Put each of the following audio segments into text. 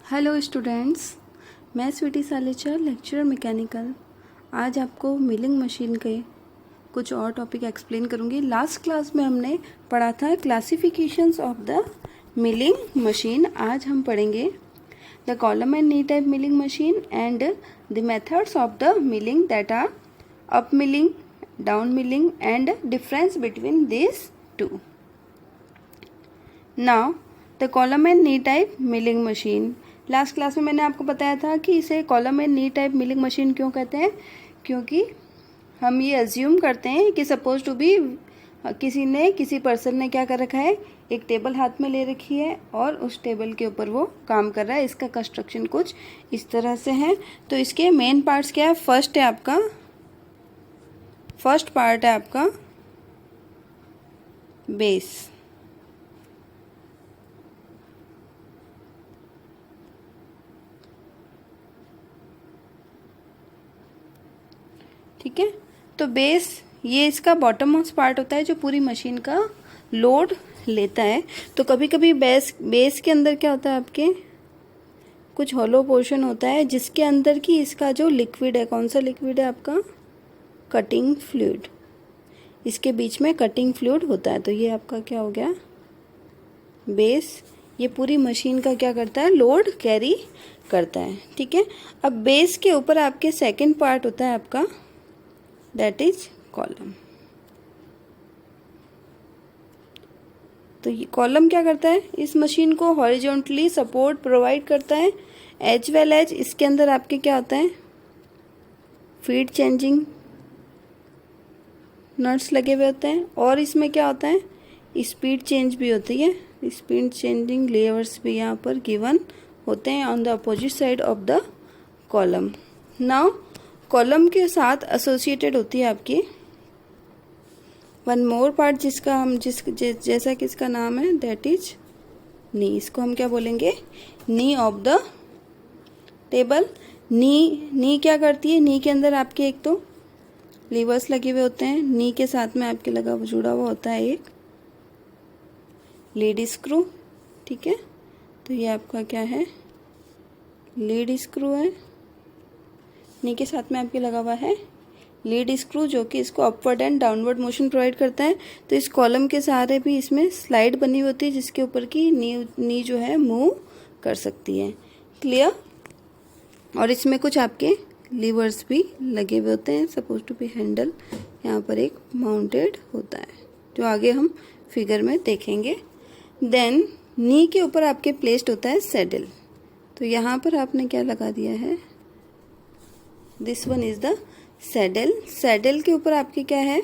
Hello students, मैं Sweety सालेचा, lecturer mechanical. आज आपको मिलिंग मशीन के कुछ और टॉपिक एक्सप्लेन करूँगी। लास्ट क्लास में हमने पढ़ा था classifications of the milling machine. आज हम पढ़ेंगे the column and knee type milling machine and the methods of the milling that are up milling, down milling and difference between this two. Now the column and knee type milling machine. Last class में मैंने आपको बताया था कि इसे column and knee type milling machine क्यों कहते हैं, क्योंकि हम ये अज्यूम करते हैं कि सपोज टू बी किसी पर्सन ने क्या कर रखा है, एक टेबल हाथ में ले रखी है और उस टेबल के ऊपर वो काम कर रहा है। इसका कंस्ट्रक्शन कुछ इस तरह से है। तो इसके मेन पार्ट्स क्या है? फर्स्ट पार्ट है आपका बेस। ठीक है, तो बेस ये इसका बॉटम मोस्ट पार्ट होता है जो पूरी मशीन का लोड लेता है। तो कभी कभी बेस के अंदर क्या होता है, आपके कुछ हॉलो पोर्शन होता है जिसके अंदर की इसका जो लिक्विड है, कौन सा लिक्विड है आपका? Cutting fluid. इसके बीच में कटिंग फ्लूइड होता है। तो ये आपका क्या हो गया? बेस। ये पूरी मशीन का क्या करता है? लोड कैरी करता है। ठीक है, अब बेस के ऊपर आपके सेकेंड पार्ट होता है आपका, दैट इज कॉलम। तो ये कॉलम क्या करता है? इस मशीन को हॉरिजॉन्टली सपोर्ट प्रोवाइड करता है, एज वेल एज इसके अंदर आपके क्या होता है? फीड चेंजिंग नट्स लगे हुए होते हैं और इसमें क्या होता है? स्पीड चेंज भी होती है। स्पीड चेंजिंग लेयर्स भी यहाँ पर गिवन होते हैं on the opposite side of the column. Now column के साथ एसोसिएटेड होती है आपकी वन मोर पार्ट जिसका हम जैसा कि इसका नाम है, दैट इज नी। इसको हम क्या बोलेंगे? नी ऑफ द टेबल। नी क्या करती है? नी के अंदर आपके एक तो लीवर्स लगे हुए होते हैं, नी के साथ में आपके जुड़ा हुआ होता है एक लीड स्क्रू। ठीक है, तो ये आपका क्या है? लीड स्क्रू है। नी के साथ में आपके लगा हुआ है लीड स्क्रू जो कि इसको upward and downward motion provide करता है। तो इस कॉलम के सहारे भी इसमें स्लाइड बनी होती है जिसके ऊपर की नी जो है मूव कर सकती है। क्लियर? और इसमें कुछ आपके लीवर्स भी लगे हुए होते हैं, सपोज टू बी हैंडल यहाँ पर एक माउंटेड होता है जो आगे हम फिगर में देखेंगे। देन नी के ऊपर आपके प्लेस्ड होता है सैडल। तो यहाँ पर आपने क्या लगा दिया है? This one is the saddle. Saddle के ऊपर आपके क्या है?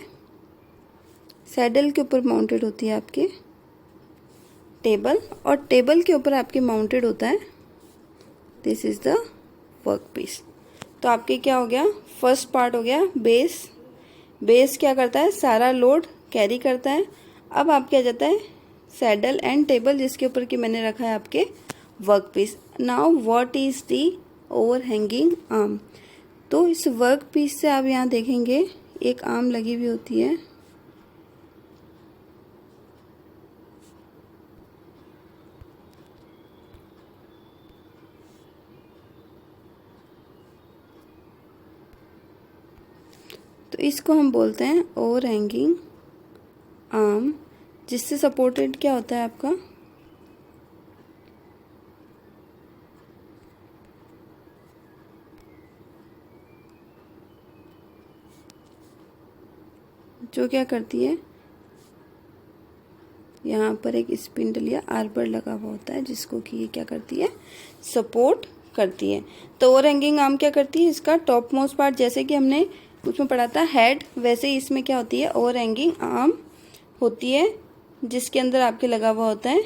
सैडल के ऊपर माउंटेड होती है आपके टेबल और टेबल के ऊपर आपके माउंटेड होता है this is the work piece. तो आपके क्या हो गया? फर्स्ट पार्ट हो गया बेस। बेस क्या करता है? सारा लोड कैरी करता है। अब आप क्या जाता है? सैडल एंड टेबल जिसके ऊपर की मैंने रखा है आपके work piece. Now what is the overhanging arm? तो इस वर्क पीस से आप यहाँ देखेंगे एक आर्म लगी हुई होती है। तो इसको हम बोलते हैं ओवरहैंगिंग आर्म, जिससे सपोर्टेड क्या होता है आपका? जो क्या करती है? यहाँ पर एक स्पिंडल या आर्बर लगा हुआ होता है जिसको कि ये क्या करती है? सपोर्ट करती है। तो ओवरहैंगिंग आर्म क्या करती है? इसका टॉप मोस्ट पार्ट, जैसे कि हमने उसमें पढ़ा था हेड, वैसे ही इसमें क्या होती है? ओवरहैंगिंग आर्म होती है जिसके अंदर आपके लगा हुआ होता है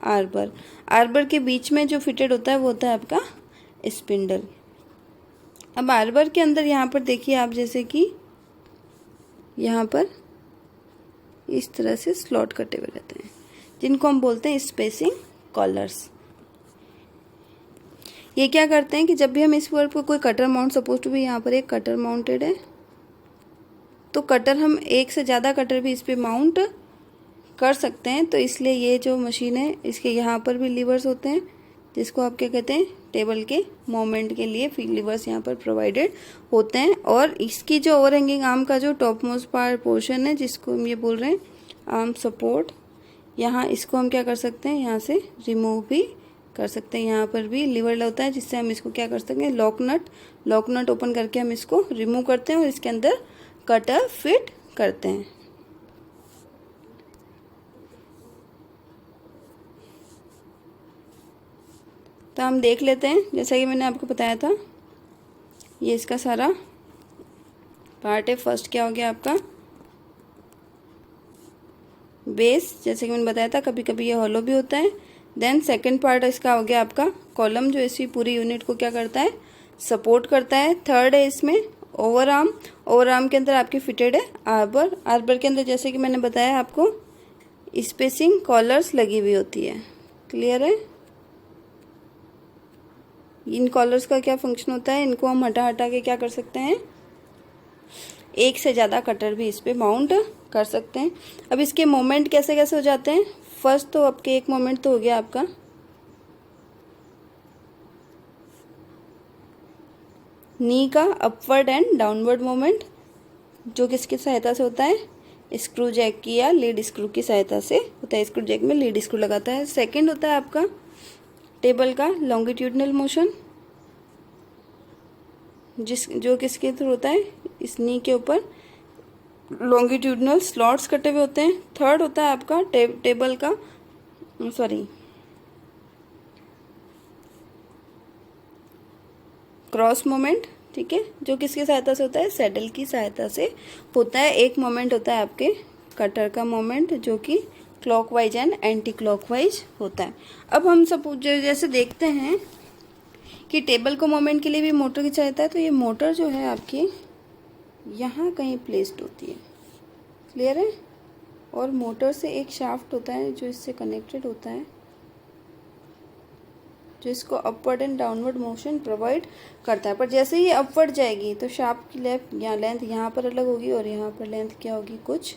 आर्बर। आर्बर के बीच में जो फिटेड होता है वो होता है आपका स्पिंडल। अब आर्बर के अंदर यहाँ पर देखिए आप, जैसे कि यहाँ पर इस तरह से स्लॉट कटे हुए रहते हैं जिनको हम बोलते हैं स्पेसिंग कॉलर्स। ये क्या करते हैं कि जब भी हम इस वर्ड पर कोई कटर माउंट, सपोज टू भी यहाँ पर एक कटर माउंटेड है, तो कटर हम एक से ज़्यादा कटर भी इस पर माउंट कर सकते हैं। तो इसलिए ये जो मशीन है इसके यहाँ पर भी लीवर्स होते हैं जिसको आप क्या कहते हैं, टेबल के मोमेंट के लिए लीवर्स यहाँ पर प्रोवाइडेड होते हैं। और इसकी जो ओवर हैंगिंग आर्म का जो टॉप मोस्ट पार्ट पोर्शन है, जिसको हम ये बोल रहे हैं आर्म सपोर्ट, यहाँ इसको हम क्या कर सकते हैं, यहाँ से रिमूव भी कर सकते हैं। यहाँ पर भी लीवर होता है जिससे हम इसको क्या कर सकते हैं, लॉक नट ओपन करके हम इसको रिमूव करते हैं और इसके अंदर कटर फिट करते हैं। तो हम देख लेते हैं, जैसा कि मैंने आपको बताया था, ये इसका सारा पार्ट है। फर्स्ट क्या हो गया आपका बेस, जैसे कि मैंने बताया था कभी कभी ये हॉलो भी होता है। देन सेकंड पार्ट इसका हो गया आपका कॉलम, जो इसी पूरी यूनिट को क्या करता है, सपोर्ट करता है। थर्ड है इसमें ओवर आर्म के अंदर आपकी फिटेड है आर्बर के अंदर जैसे कि मैंने बताया आपको स्पेसिंग कॉलर्स लगी हुई होती है। क्लियर है? इन कॉलर्स का क्या फंक्शन होता है, इनको हम हटा के क्या कर सकते हैं, एक से ज़्यादा कटर भी इस पे माउंट कर सकते हैं। अब इसके मोमेंट कैसे कैसे हो जाते हैं, फर्स्ट तो आपके एक मोमेंट तो हो गया आपका नी का अपवर्ड एंड डाउनवर्ड मोमेंट, जो किसकी सहायता से होता है, स्क्रू जैक की या लीड स्क्रू की सहायता से होता है। स्क्रू जैक में लीड स्क्रू लगाता है। सेकंड होता है आपका टेबल का लॉन्गिट्यूडनल मोशन, जो किसके थ्रू होता है, इस नी के ऊपर लॉन्गिट्यूडनल स्लॉट्स कटे हुए होते हैं। थर्ड होता है आपका टेबल का क्रॉस मोमेंट, ठीक है, जो किसकी सहायता से होता है, सैडल की सहायता से होता है। एक मोमेंट होता है आपके कटर का मोमेंट, जो कि क्लॉकवाइज एंड एंटी क्लॉकवाइज होता है। अब हम सपोज जैसे देखते हैं कि टेबल को मोमेंट के लिए भी मोटर की सहायता है, तो ये मोटर जो है आपकी यहाँ कहीं प्लेस्ड होती है। क्लियर है? और मोटर से एक शाफ्ट होता है जो इससे कनेक्टेड होता है, जो इसको upward and downward motion provide करता है। पर जैसे ही अपवर्ड जाएगी तो शाफ्ट की लेंथ यहाँ पर अलग होगी और यहाँ पर लेंथ क्या होगी, कुछ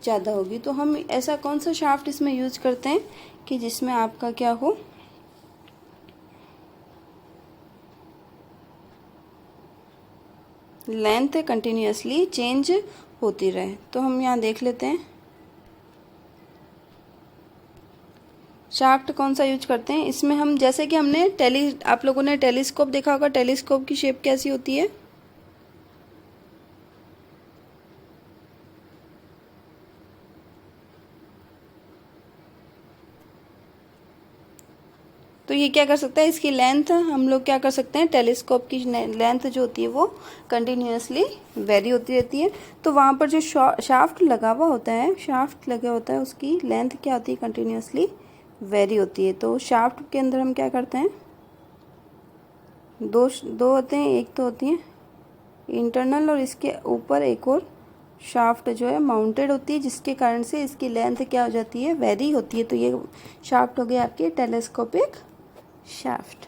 ज़्यादा होगी। तो हम ऐसा कौन सा शाफ्ट इसमें यूज करते हैं कि जिसमें आपका क्या हो, लेंथ कंटिन्यूअसली चेंज होती रहे। तो हम यहाँ देख लेते हैं शाफ्ट कौन सा यूज करते हैं। इसमें हम जैसे कि हमने आप लोगों ने टेलीस्कोप देखा होगा, टेलीस्कोप की शेप कैसी होती है, तो ये क्या कर सकता है, इसकी लेंथ हम लोग क्या कर सकते हैं, टेलीस्कोप की लेंथ जो होती है वो कंटिन्यूअसली वेरी होती रहती है। तो वहाँ पर जो शाफ्ट लगा हुआ होता है उसकी लेंथ क्या होती है, कंटिन्यूअसली वेरी होती है। तो शाफ्ट के अंदर हम क्या करते हैं, दो होते हैं, एक तो होती है इंटरनल और इसके ऊपर एक और शाफ्ट जो है माउंटेड होती है, जिसके कारण से इसकी लेंथ क्या हो जाती है, वेरी होती है। तो ये शाफ्ट हो गया आपके टेलीस्कोपिक शाफ्ट।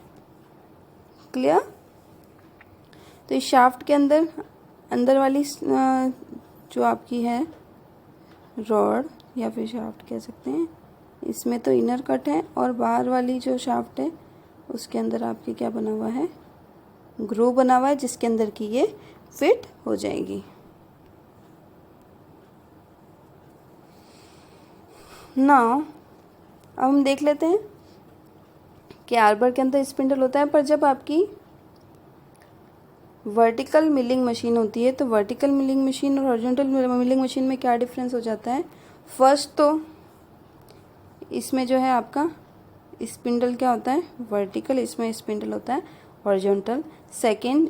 क्लियर? तो इस शाफ्ट के अंदर वाली जो आपकी है रॉड या फिर शाफ्ट कह सकते हैं, इसमें तो इनर कट है और बाहर वाली जो शाफ्ट है उसके अंदर आपकी क्या बना हुआ है, ग्रूव बना हुआ है, जिसके अंदर की ये फिट हो जाएगी। नाउ अब हम देख लेते हैं कि आर्बर के अंदर स्पिंडल होता है, पर जब आपकी वर्टिकल मिलिंग मशीन होती है तो वर्टिकल मिलिंग मशीन और हॉरिजॉन्टल मिलिंग मशीन में क्या डिफरेंस हो जाता है। फर्स्ट तो इसमें जो है आपका स्पिंडल क्या होता है, वर्टिकल, इसमें स्पिंडल होता है हॉरिजॉन्टल। सेकंड,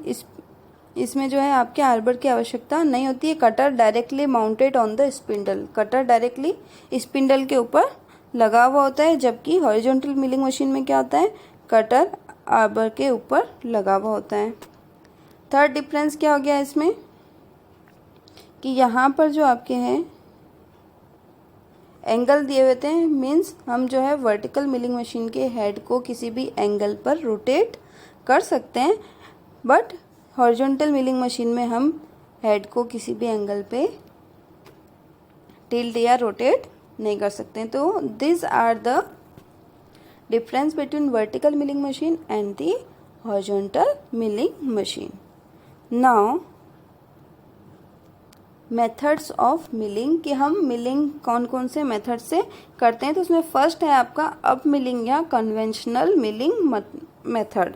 इसमें जो है आपके आर्बर की आवश्यकता नहीं होती है, cutter directly mounted on the spindle, cutter directly spindle के ऊपर लगा हुआ होता है। जबकि हॉरिजॉन्टल मिलिंग मशीन में क्या होता है, कटर आर्बर के ऊपर लगा हुआ होता है। थर्ड डिफरेंस क्या हो गया इसमें कि यहाँ पर जो आपके हैं एंगल दिए हुए थे, मीन्स हम जो है वर्टिकल मिलिंग मशीन के हेड को किसी भी एंगल पर रोटेट कर सकते हैं, बट हॉरिजॉन्टल मिलिंग मशीन में हम हेड को किसी भी एंगल पे टिल्ट या रोटेट नहीं कर सकते हैं। तो this are the difference between vertical milling machine and the horizontal milling machine. Now methods of milling, कि हम मिलिंग कौन कौन से मेथड से करते हैं। तो उसमें फर्स्ट है आपका अप मिलिंग या कन्वेंशनल मिलिंग मेथड।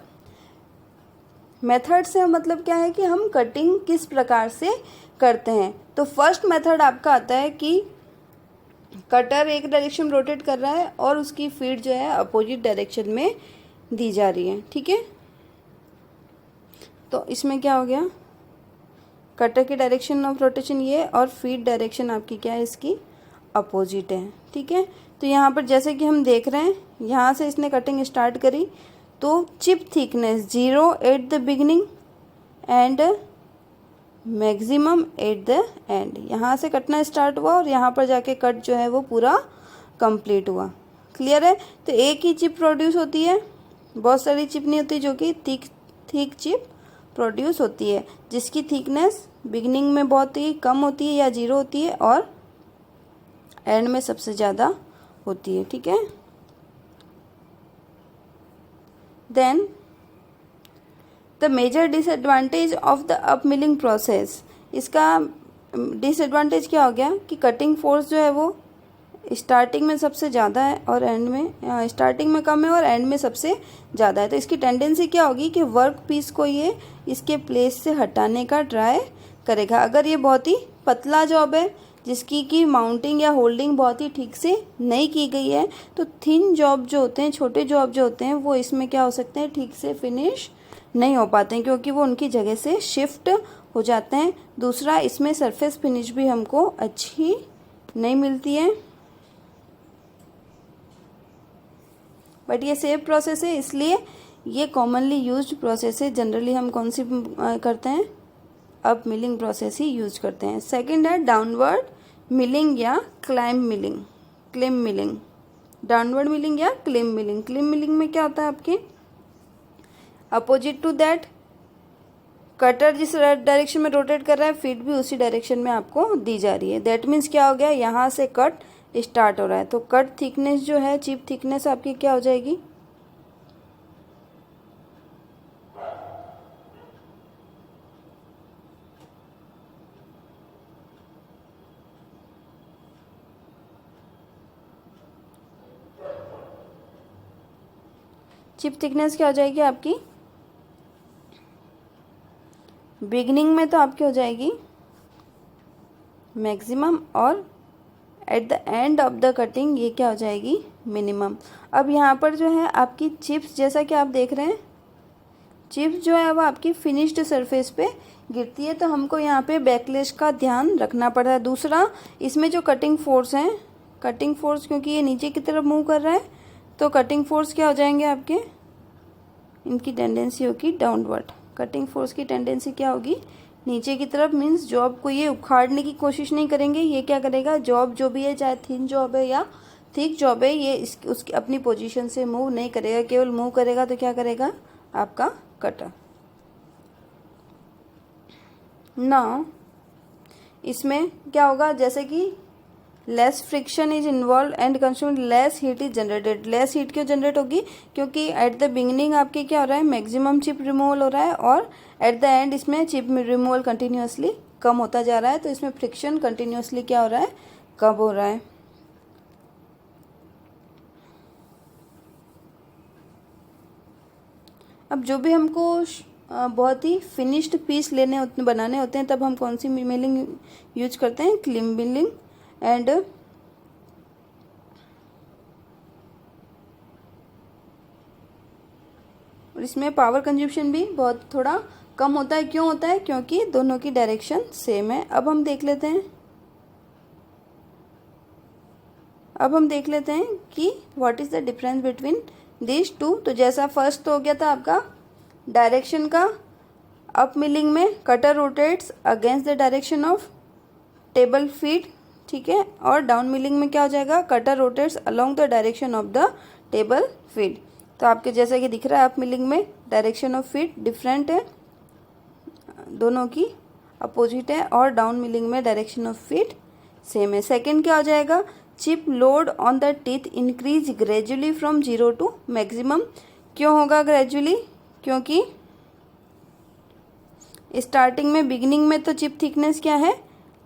मेथड से मतलब क्या है कि हम कटिंग किस प्रकार से करते हैं। तो फर्स्ट मेथड आपका आता है कि कटर एक डायरेक्शन रोटेट कर रहा है और उसकी फीड जो है अपोजिट डायरेक्शन में दी जा रही है, ठीक है। तो इसमें क्या हो गया, कटर की डायरेक्शन ऑफ रोटेशन ये और फीड डायरेक्शन आपकी क्या है, इसकी अपोजिट है, ठीक है। तो यहाँ पर जैसे कि हम देख रहे हैं, यहाँ से इसने कटिंग स्टार्ट करी तो chip thickness 0 at the beginning and maximum at the end, यहाँ से कटना स्टार्ट हुआ और यहाँ पर जाके कट जो है वो पूरा कंप्लीट हुआ। क्लियर है। तो एक ही चिप प्रोड्यूस होती है, बहुत सारी चिप नहीं होती जो कि थिक चिप प्रोड्यूस होती है, जिसकी थिकनेस बिगिनिंग में बहुत ही कम होती है या 0 होती है और एंड में सबसे ज़्यादा होती है, ठीक है। Then the major disadvantage of the up milling process, इसका डिसएडवांटेज क्या हो गया कि कटिंग फोर्स जो है वो स्टार्टिंग में सबसे ज़्यादा है और एंड में स्टार्टिंग में कम है और एंड में सबसे ज़्यादा है। तो इसकी टेंडेंसी क्या होगी कि वर्क पीस को ये इसके प्लेस से हटाने का ट्राई करेगा। अगर ये बहुत ही पतला जॉब है जिसकी की माउंटिंग या होल्डिंग बहुत ही ठीक से नहीं की गई है, तो थिन जॉब जो होते हैं, छोटे जॉब जो होते हैं, वो इसमें क्या हो सकते हैं, ठीक से फिनिश नहीं हो पाते हैं क्योंकि वो उनकी जगह से शिफ्ट हो जाते हैं। दूसरा, इसमें सरफेस फिनिश भी हमको अच्छी नहीं मिलती है, बट ये सेफ प्रोसेस है इसलिए ये कॉमनली यूज्ड प्रोसेस है। जनरली हम कौन सी करते हैं, अप मिलिंग प्रोसेस ही यूज करते हैं। सेकंड है डाउनवर्ड मिलिंग या क्लाइम मिलिंग। डाउनवर्ड मिलिंग या क्लिम मिलिंग में क्या होता है आपके अपोजिट टू दैट, कटर जिस डायरेक्शन में रोटेट कर रहा है फीड भी उसी डायरेक्शन में आपको दी जा रही है। दैट मीन्स क्या हो गया, यहाँ से कट स्टार्ट हो रहा है तो कट थिकनेस जो है, चिप थिकनेस आपकी क्या हो जाएगी, चिप थिकनेस क्या हो जाएगी आपकी, बिगिनिंग में तो आपकी हो जाएगी मैक्सिमम और at the end of the cutting ये क्या हो जाएगी, मिनिमम। अब यहाँ पर जो है आपकी चिप्स, जैसा कि आप देख रहे हैं, चिप्स जो है वो आपकी फिनिश्ड सरफेस पे गिरती है, तो हमको यहाँ पे बैकलेश का ध्यान रखना पड़ता है। दूसरा, इसमें जो कटिंग फोर्स है, कटिंग फोर्स क्योंकि ये नीचे की तरफ मूव कर रहा है तो कटिंग फोर्स क्या हो जाएंगे आपके, इनकी टेंडेंसी होगी डाउनवर्ड। कटिंग फोर्स की टेंडेंसी क्या होगी, नीचे की तरफ। मीन्स जॉब को ये उखाड़ने की कोशिश नहीं करेंगे, ये क्या करेगा, जॉब जो भी है चाहे थिन जॉब है या थिक जॉब है, ये उसकी अपनी पोजीशन से मूव नहीं करेगा, केवल मूव करेगा तो क्या करेगा आपका कटर। नाउ इसमें क्या होगा, जैसे कि less friction is involve and consume less heat is generated. Less heat क्यों जनरेट होगी, क्योंकि एट द बिगिनिंग आपके क्या हो रहा है, मैक्सिमम चिप रिमूवल हो रहा है और एट द एंड इसमें चिप रिमूवल कंटिन्यूसली कम होता जा रहा है, तो इसमें फ्रिक्शन कंटिन्यूसली क्या हो रहा है, कम हो रहा है। अब जो भी हमको बहुत ही फिनिश्ड पीस बनाने होते हैं तब हम कौन सी मिलिंग यूज करते हैं, क्लीन मिलिंग। एंड इसमें पावर कंजप्शन भी बहुत थोड़ा कम होता है। क्यों होता है, क्योंकि दोनों की डायरेक्शन सेम है। अब हम देख लेते हैं कि what is the difference between this two. तो जैसा फर्स्ट तो हो गया था आपका डायरेक्शन का, अप मिलिंग में cutter rotates against the direction of table feed, ठीक है। और डाउन मिलिंग में क्या हो जाएगा, cutter rotates along the direction of the table feed. तो आपके जैसा कि दिख रहा है अप मिलिंग में डायरेक्शन ऑफ फीड डिफरेंट है, दोनों की अपोजिट है, और डाउन मिलिंग में डायरेक्शन ऑफ फीड सेम है। सेकंड क्या हो जाएगा, chip load on the teeth increase gradually from 0 to maximum. क्यों होगा ग्रेजुअली? क्योंकि स्टार्टिंग में, बिगिनिंग में तो चिप थिकनेस क्या है,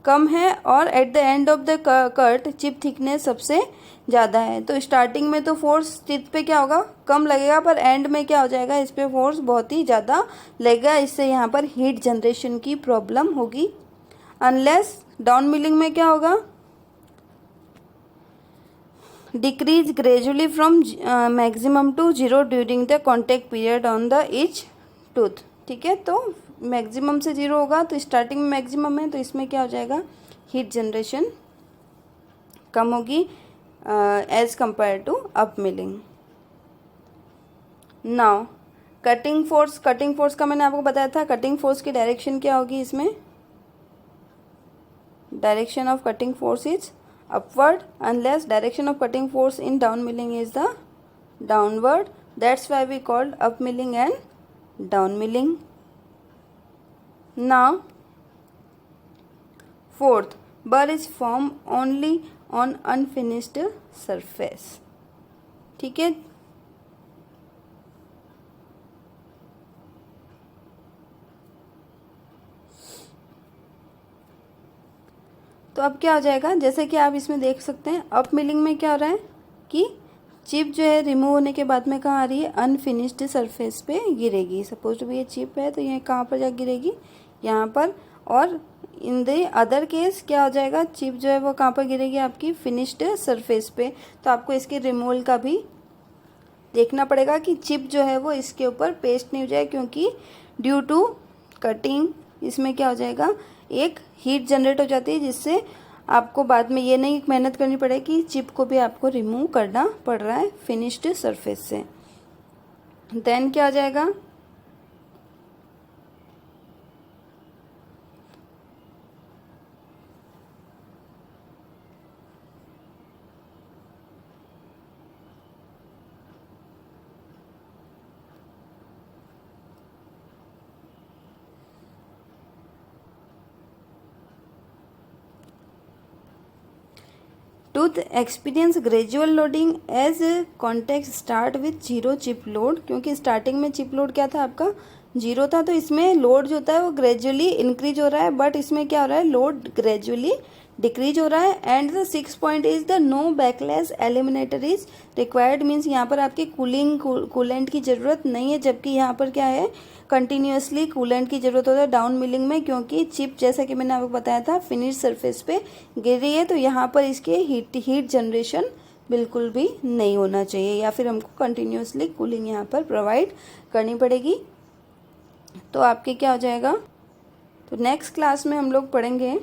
कम है, और at the end of the cut chip thickness सबसे ज़्यादा है। तो स्टार्टिंग में तो फोर्स टीथ पे क्या होगा, कम लगेगा, पर एंड में क्या हो जाएगा, इस पे फोर्स बहुत ही ज़्यादा लगेगा। इससे यहाँ पर हीट जनरेशन की प्रॉब्लम होगी। अनलेस डाउन मिलिंग में क्या होगा, decrease gradually from maximum to 0 during the contact period on the each tooth. ठीक है, तो मैक्सिमम से 0 होगा, तो स्टार्टिंग में मैक्सिमम है, तो इसमें क्या हो जाएगा, हीट जनरेशन कम होगी as compare to up milling. Now cutting force का मैंने आपको बताया था, कटिंग फोर्स की डायरेक्शन क्या होगी इसमें, direction of cutting force is upward unless direction of cutting force in down milling is the downward. That's why we called up milling and down milling. Now fourth, burr is formed only on unfinished surface. ठीक है, तो अब क्या हो जाएगा, जैसे कि आप इसमें देख सकते हैं, अप मिलिंग में क्या हो रहा है कि चिप जो है रिमूव होने के बाद में कहाँ आ रही है, अनफिनिश्ड सरफेस पे गिरेगी। सपोज टू भी ये चिप है, तो ये कहाँ पर जा गिरेगी, यहाँ पर। और इन द अदर केस क्या हो जाएगा, चिप जो है वो कहाँ पर गिरेगी, आपकी फिनिश्ड सरफेस पे। तो आपको इसके रिमूवल का भी देखना पड़ेगा कि चिप जो है वो इसके ऊपर पेस्ट नहीं हो जाए, क्योंकि ड्यू टू कटिंग इसमें क्या हो जाएगा, एक हीट जनरेट हो जाती है, जिससे आपको बाद में ये नहीं मेहनत करनी पड़ेगी कि चिप को भी आपको रिमूव करना पड़ रहा है फिनिश्ड सरफेस से। देन क्या हो जाएगा, tooth experience gradual loading as contact start with 0 chip load. क्योंकि स्टार्टिंग में चिप लोड क्या था, आपका 0 था, तो इसमें लोड जो होता है वो ग्रेजुअली इंक्रीज हो रहा है, बट इसमें क्या हो रहा है, लोड ग्रेजुअली डिक्रीज हो रहा है। And the 6 point is the no backlash eliminator is required, means यहाँ पर आपकी कूलेंट की ज़रूरत नहीं है, जबकि यहाँ पर क्या है, कंटिन्यूसली कूलेंट की ज़रूरत होता है डाउन मिलिंग में, क्योंकि चिप जैसा कि मैंने आपको बताया था फिनिश सरफेस पे गिर रही है, तो यहाँ पर इसके हीट जनरेशन बिल्कुल भी नहीं होना चाहिए, या फिर हमको कंटिन्यूसली कूलिंग यहाँ पर प्रोवाइड करनी पड़ेगी। तो आपके क्या हो जाएगा, तो नेक्स्ट क्लास में हम लोग पढ़ेंगे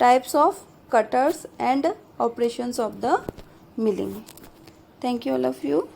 types of cutters and operations of the milling. Thank you all of you.